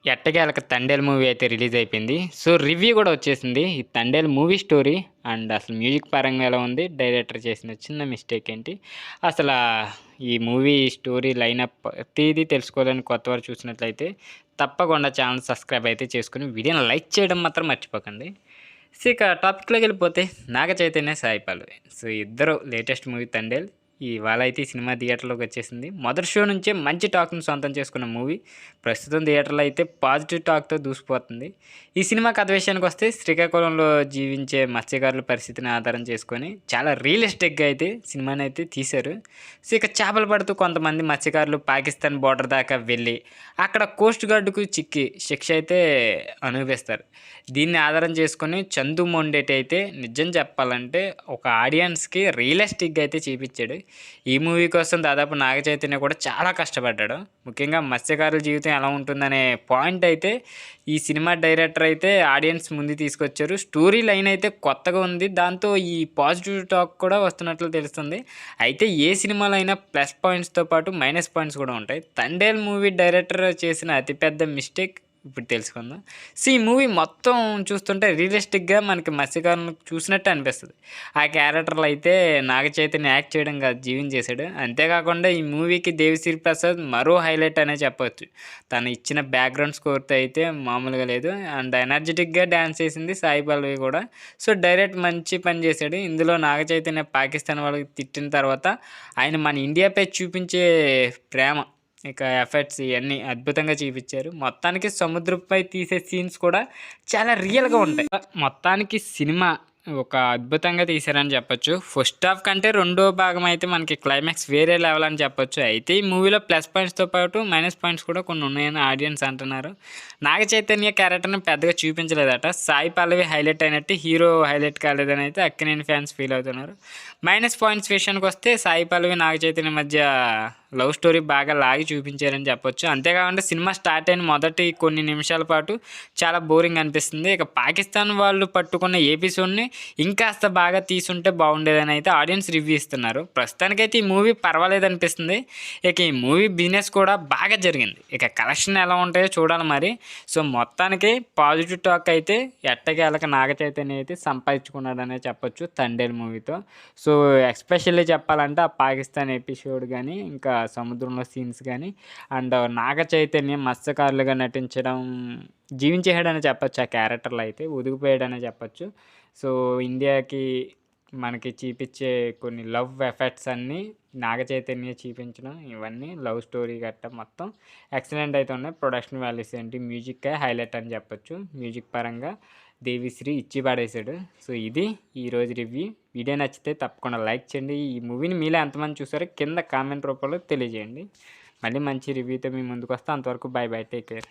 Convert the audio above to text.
ఎట్టకేలకు 'తండేల్' మూవీ అయితే రిలీజ్ అయిపోయింది. సో, రివ్యూ గూడా వచ్చేసింది. ఈ 'తండేల్' మూవీ స్టోరీ అండ్ అసలు మ్యూజిక్ పరంగా ఎలా ఉంది? డైరెక్టర్ చేసిన చిన్న మిస్టేక్ ఏంటి? అసలా ఈ మూవీ స్టోరీ లైనప్ ప్రతీదీ తెలుసుకోవాలని కొత్తవారు చూసినట్లయితే తప్పకుండా ఛానల్ సబ్స్క్రైబ్ అయితే చేసుకొని వీడియోని లైక్ చేయడం మాత్రం మర్చిపోకండి. సో, ఇక టాపిక్‌లోకెళ్ళిపోతే నాగ చైతన్య, సాయి పల్లవి. సో, ఇద్దరు లేటెస్ట్ మూవీ 'తండేల్' ఇవాళ అయితే ఈ సినిమా థియేటర్‌లోకి వచ్చేసింది. మొదటి షో నుంచే మంచి టాక్‌ని సొంతం చేసుకున్న మూవీ. ప్రస్తుతం థియేటర్‌లో అయితే పాజిటివ్ టాక్‌తో దూసుకుపోతుంది. ఈ సినిమా కథ విషయానికొస్తే శ్రీకాకుళంలో జీవించే మత్స్యకారుల పరిస్థితిని ఆధారం చేసుకొని చాలా రియలిస్టిక్‌గా అయితే సినిమానైతే తీశారు. సో, ఇక చేపలు పడుతూ కొంతమంది మత్స్యకారులు పాకిస్తాన్ బోర్డర్ దాకా వెళ్ళి అక్కడ కోస్ట్ గార్డ్‌కు చిక్కి శిక్ష అయితే అనుభవిస్తారు. దీన్ని ఆధారం చేసుకొని చందు మొండేటి అయితే నిజం చెప్పాలంటే ఒక ఆడియన్స్‌కి రియలిస్టిక్‌గా అయితే చూపిచ్చాడు. ఈ మూవీ కోసం దాదాపు నాగ చైతన్య కూడా చాలా కష్టపడ్డాడు. ముఖ్యంగా మత్స్యకారుల జీవితం ఎలా ఉంటుందనే పాయింట్ అయితే ఈ సినిమా డైరెక్టర్ అయితే ఆడియన్స్ ముందుకు తీసుకొచ్చారు. స్టోరీ లైన్ అయితే కొత్తగా ఉంది. దాంతో ఈ పాజిటివ్ టాక్ కూడా వస్తున్నట్లు తెలుస్తుంది. అయితే ఏ సినిమాలో అయినా ప్లస్ పాయింట్స్‌తో పాటు మైనస్ పాయింట్స్ కూడా ఉంటాయి. 'తండేల్' మూవీ డైరెక్టర్ చేసిన అతిపెద్ద మిస్టేక్ ఇప్పుడు తెలుసుకుందాం. సో, ఈ మూవీ మొత్తం చూస్తుంటే రియలిస్టిక్‌గా మనకి మత్స్యకారులను చూసినట్టే అనిపిస్తది. ఆ క్యారెక్టర్‌లో అయితే నాగ చైతన్య యాక్ట్ చేయడం కాదు జీవించేశాడు. అంతేకాకుండా ఈ మూవీకి దేవిశ్రీ ప్రసాద్ మరో హైలైట్ అనే చెప్పొచ్చు. తను ఇచ్చిన బ్యాక్‌గ్రౌండ్ స్కోర్‌తో అయితే మామూలుగా లేదు. అండ్ ఎనర్జిటిక్‌గా డాన్స్ చేసింది సాయి పల్లవి కూడా. సో, డైరెక్ట్ మంచి పని చేశాడు. ఇందులో నాగ చైతన్య పాకిస్తాన్ వాళ్ళకి తిట్టిన తర్వాత ఆయన మన ఇండియాపై చూపించే ప్రేమ ఇక ఎఫెక్ట్స్ ఇయన్నీ అద్భుతంగా చూపిచ్చారు. మొత్తానికి సముద్రంపై తీసే సీన్స్ కూడా చాలా రియల్‌గా ఉంటాయి. మొత్తానికి సినిమా ఒక అద్భుతంగా తీశారని చెప్పొచ్చు. ఫస్ట్ హాఫ్ కంటే రెండో భాగం అయితే మనకి క్లైమాక్స్ వేరే లెవెల్ అని చెప్పొచ్చు. అయితే ఈ మూవీలో ప్లస్ పాయింట్స్‌తో పాటు మైనస్ పాయింట్స్ కూడా కొన్ని ఉన్నాయని ఆడియన్స్ అంటున్నారు. నాగ చైతన్య క్యారెక్టర్‌ని పెద్దగా చూపించలేదట. సాయి పల్లవి హైలైట్ అయినట్టు హీరో హైలైట్ కాలేదని అయితే అక్కినేని ఫ్యాన్స్ ఫీల్ అవుతున్నారు. మైనస్ పాయింట్స్ విషయానికొస్తే సాయి పల్లవి, నాగ చైతన్య మధ్య లవ్ స్టోరీ బాగా లాగి చూపించారని చెప్పొచ్చు. అంతేకాకుండా సినిమా స్టార్ట్ అయిన మొదటి కొన్ని నిమిషాల పాటు చాలా బోరింగ్ అనిపిస్తుంది. ఇక పాకిస్తాన్ వాళ్ళు పట్టుకున్న ఎపిసోడ్‌ని ఇంకాస్త బాగా తీసుంటే బాగుండేదని అయితే ఆడియన్స్ రివ్యూ ఇస్తున్నారు. ప్రస్తుతానికైతే ఈ మూవీ పర్వాలేదనిపిస్తుంది. ఇక ఈ మూవీ బిజినెస్ కూడా బాగా జరిగింది. ఇక కలెక్షన్ ఎలా ఉంటాయో చూడాలి మరి. సో, మొత్తానికి పాజిటివ్ టాక్ అయితే ఎట్టకేలకు నాగ చైతన్య అయితే సంపాదించుకున్నాడనే చెప్పొచ్చు 'తండేల్' మూవీతో. సో, ఎస్పెషల్లీ చెప్పాలంటే ఆ పాకిస్తాన్ ఎపిసోడ్ గానీ, ఇంకా సముద్రంలో సీన్స్ కానీ అండ్ నాగ చైతన్య మత్స్యకారులుగా నటించడం జీవించేసాడని చెప్పొచ్చు. ఆ క్యారెక్టర్లో అయితే ఒదిగిపోయాడనే చెప్పొచ్చు. సో, ఇండియాకి మనకి చూపించే కొన్ని లవ్ ఎఫెక్ట్స్ అన్నీ నాగ చైతన్య చూపించడం ఇవన్నీ లవ్ స్టోరీ గట్రా మొత్తం ఎక్సలెంట్ అయితే ఉన్నాయి. ప్రొడక్షన్ వాల్యూస్ ఏంటి మ్యూజిక్కే హైలైట్ అని చెప్పొచ్చు. మ్యూజిక్ పరంగా దేవిశ్రీ ఇచ్చి పడేశాడు. సో, ఇది ఈరోజు రివ్యూ. వీడియో నచ్చితే తప్పకుండా లైక్ చేయండి. ఈ మూవీని మీలో ఎంతమంది చూసారో కింద కామెంట్ రూపంలో తెలియజేయండి. మళ్ళీ మంచి రివ్యూతో మీ ముందుకు వస్తా. అంతవరకు బై బై, టేక్ కేర్.